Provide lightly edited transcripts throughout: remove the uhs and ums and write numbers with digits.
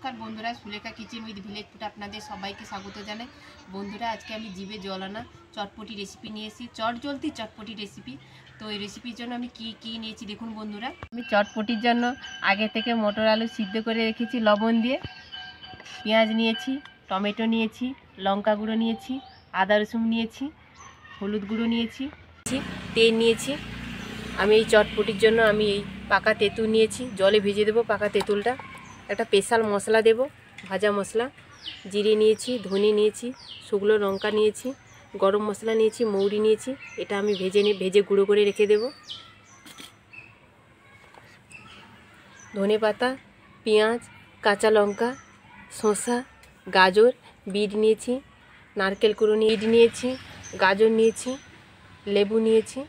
নমস্কার বন্ধুরা, Sulekha kitchen with village food আপনাদের সবাইকে স্বাগত জানাই। বন্ধুরা, আজকে আমি জিভে জল আনা চটপটি রেসিপি নিয়ে এসেছি, চটজলদি চটপটি রেসিপি। তো এই রেসিপির জন্য আমি কি নিয়েছি দেখুন বন্ধুরা। আমি চটপটির জন্য আগে থেকে মটর আলু সিদ্ধ করে রেখেছি লবণ দিয়ে। পেঁয়াজ নিয়েছি, টমেটো নিয়েছি, লঙ্কা গুঁড়ো নিয়েছি, আদা রসুন নিয়েছি, হলুদ গুঁড়ো নিয়েছি, তেল নিয়েছি। আমি এই চটপটির জন্য আমি এই পাকা তেঁতুল নিয়েছি, জলে ভিজিয়ে দেবো পাকা তেঁতুলটা। একটা স্পেশাল মশলা দেব, ভাজা মশলা। জিরে নিয়েছি, ধনে নিয়েছি, শুকনো লঙ্কা নিয়েছি, গরম মশলা নিয়েছি, মৌরি নিয়েছি। এটা আমি ভেজে গুঁড়ো করে রেখে দেব। ধনে পাতা, পেঁয়াজ, কাঁচা লঙ্কা, শসা, গাজর, বিট নিয়েছি, নারকেল কুড়ো নিয়েছি, গাজর নিয়েছি, লেবু নিয়েছি।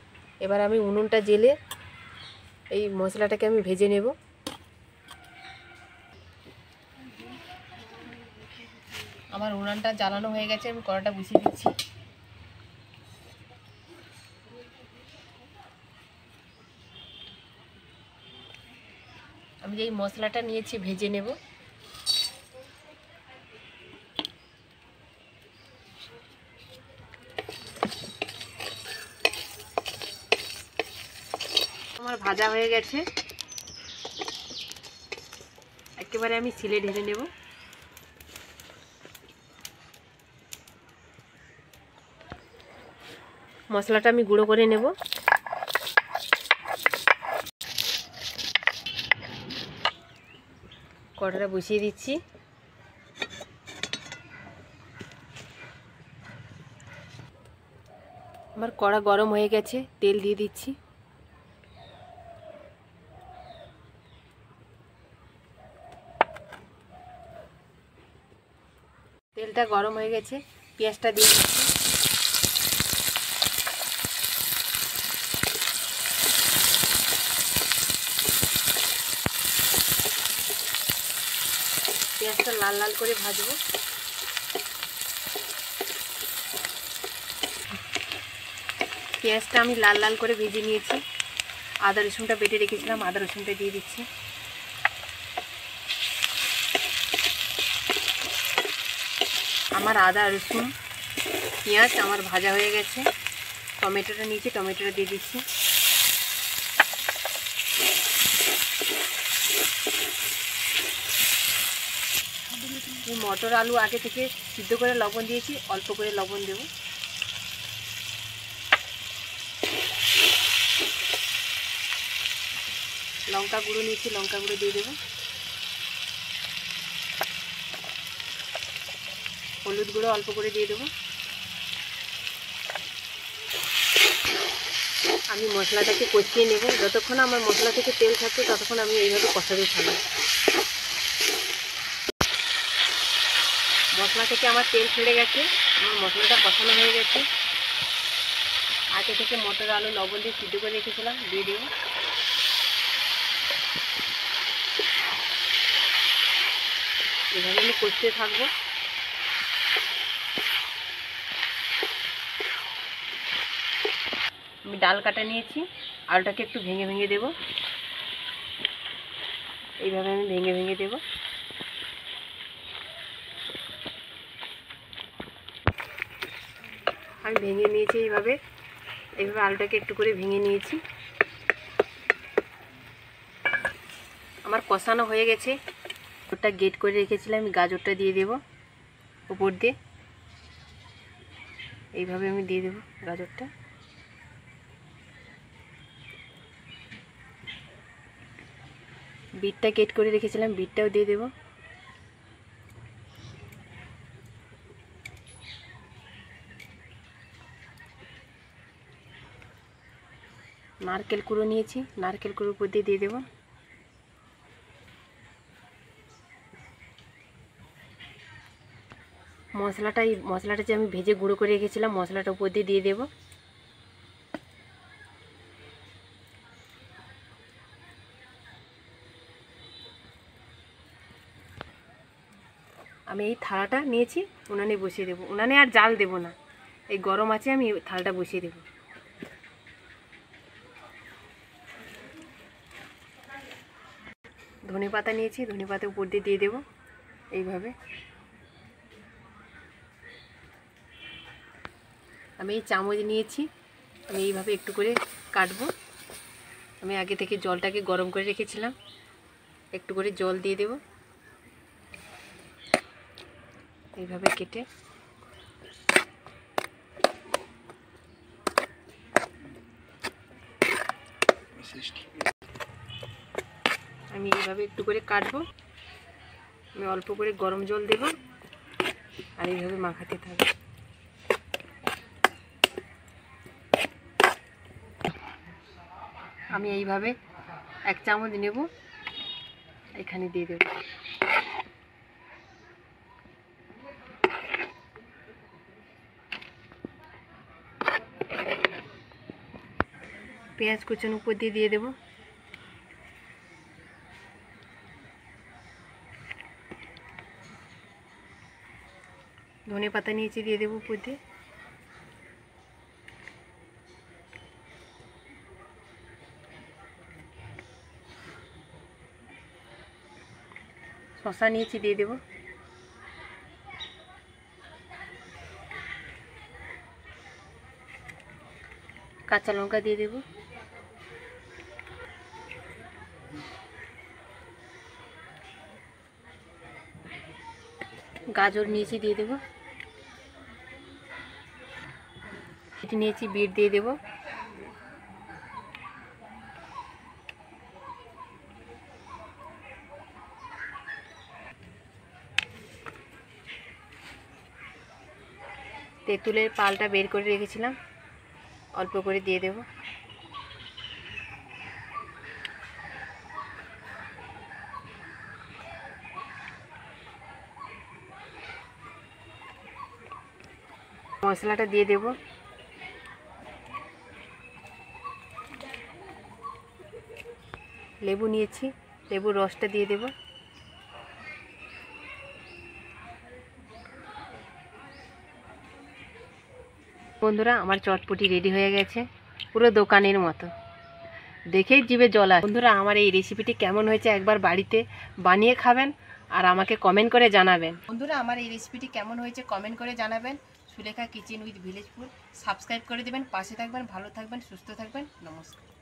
এবার আমি উনুনটা জ্বেলে এই মশলাটাকে আমি ভেজে নেব। আমার উনানটা জ্বালানো হয়ে গেছে, আমি কড়াটা বসিয়ে দিচ্ছি। আমি যে মশলাটা নিয়েছি ভেজে নেব। আমার ভাজা হয়ে গেছে, একেবারে আমি শিলে ঢেলে নেব। মশলাটা আমি গুঁড়ো করে নেব। কড়াটা বসিয়ে দিচ্ছি। আমার কড়া গরম হয়ে গেছে, তেল দিয়ে দিচ্ছি। তেলটা গরম হয়ে গেছে, পেঁয়াজটা দিয়ে দিচ্ছি। পেঁয়াজটা লাল লাল করে ভাজবো। পেঁয়াজটা আমি লাল লাল করে ভেজে নিয়েছি। আদা রসুনটা বেটে রেখেছিলাম, আদা রসুনটা দিয়ে দিচ্ছি। আমার আদা রসুন পেঁয়াজ আমার ভাজা হয়ে গেছে। টমেটোটা নিয়েছি, টমেটোটা দিয়ে দিচ্ছি। মটর আলু আগে থেকে সিদ্ধ করে লবণ দিয়েছি, অল্প করে লবণ দেব। লঙ্কা গুঁড়ো নিয়েছি, লঙ্কা গুঁড়ো দিয়ে দেব। হলুদ গুঁড়ো অল্প করে দিয়ে দেব। আমি মশলাটাকে কষিয়ে নেব। যতক্ষণ আমার মশলা থেকে তেল থাকছে ততক্ষণ আমি এইভাবে কষাতে থাকবো। মশলা থেকে আমার তেল ছেড়ে গেছে, আমার মশলাটা কষানো হয়ে গেছে। আগে থেকে মটর আলু লবণ দিয়ে সিদ্ধ করে রেখেছিলাম, দিয়ে দেব। এভাবে আমি কষতে থাকবো। আমি ডাল কাটা নিয়েছি, আলুটাকে একটু ভেঙে ভেঙে দেব। এইভাবে আমি ভেঙে ভেঙে দেব। আমি ভেঙে নিয়েছি এইভাবে আলুটাকে একটু করে ভেঙে নিয়েছি। আমার কষানো হয়ে গেছে। ওটা গেট করে রেখেছিলাম, আমি গাজরটা দিয়ে দেব উপর দিয়ে। এইভাবে আমি দিয়ে দেব গাজরটা। বিটটা গেট করে রেখেছিলাম, বিটটাও দিয়ে দেব। নারকেল কুড়ো নিয়েছি, নারকেল কুড়োর উপর দিয়ে দেব। মশলাটা যে আমি ভেজে গুঁড়ো করে রেখেছিলাম, মশলাটা উপর দিয়ে দেব। আমি এই থালাটা নিয়েছি, উনানে বসিয়ে দেব। উনানে আর জাল দেব না, এই গরম আছে, আমি থালাটা বসিয়ে দেব। ধনে পাতা নিয়েছি, ধনে পাতা উপর দিয়ে দেব। এইভাবে আমি এই চামচ নিয়েছি, আমি এইভাবে একটু করে কাটবো। আমি আগে থেকে জলটাকে গরম করে রেখেছিলাম, একটু করে জল দিয়ে দেব। এইভাবে কেটে আমি এইভাবে একটু করে কাটবো। আমি অল্প করে গরম জল দেব আর এইভাবে মাখাতে থাকবো। আমি এইভাবে 1 চামচ নেব, এখানে দিয়ে দেব। পেঁয়াজ কুচানো উপর দিয়ে দেব। ধনে পাতা নিচে দিয়ে দেবো উপর দিয়ে। শসা নিয়েছি, দিয়ে দেব। কাঁচা লঙ্কা দিয়ে দেব। গাজর নিয়েছি, দিয়ে দেব। এটি নিয়েছি, বিট দিয়ে দেব। তেঁতুলের পালটা বের করে রেখেছিলাম, অল্প করে দিয়ে দেব। মশলাটা দিয়ে দেব। লেবু নিয়েছি, লেবুর রসটা দিয়ে দেব। বন্ধুরা, আমার চটপটি রেডি হয়ে গেছে, পুরো দোকানের মতো, দেখেই জিভে জল আসে। বন্ধুরা, আমার এই রেসিপিটি কেমন হয়েছে একবার বাড়িতে বানিয়ে খাবেন আর আমাকে কমেন্ট করে জানাবেন। বন্ধুরা, আমার এই রেসিপিটি কেমন হয়েছে কমেন্ট করে জানাবেন। Sulekha kitchen with village food subscribe করে দেবেন, পাশে থাকবেন, ভালো থাকবেন, সুস্থ থাকবেন। নমস্কার।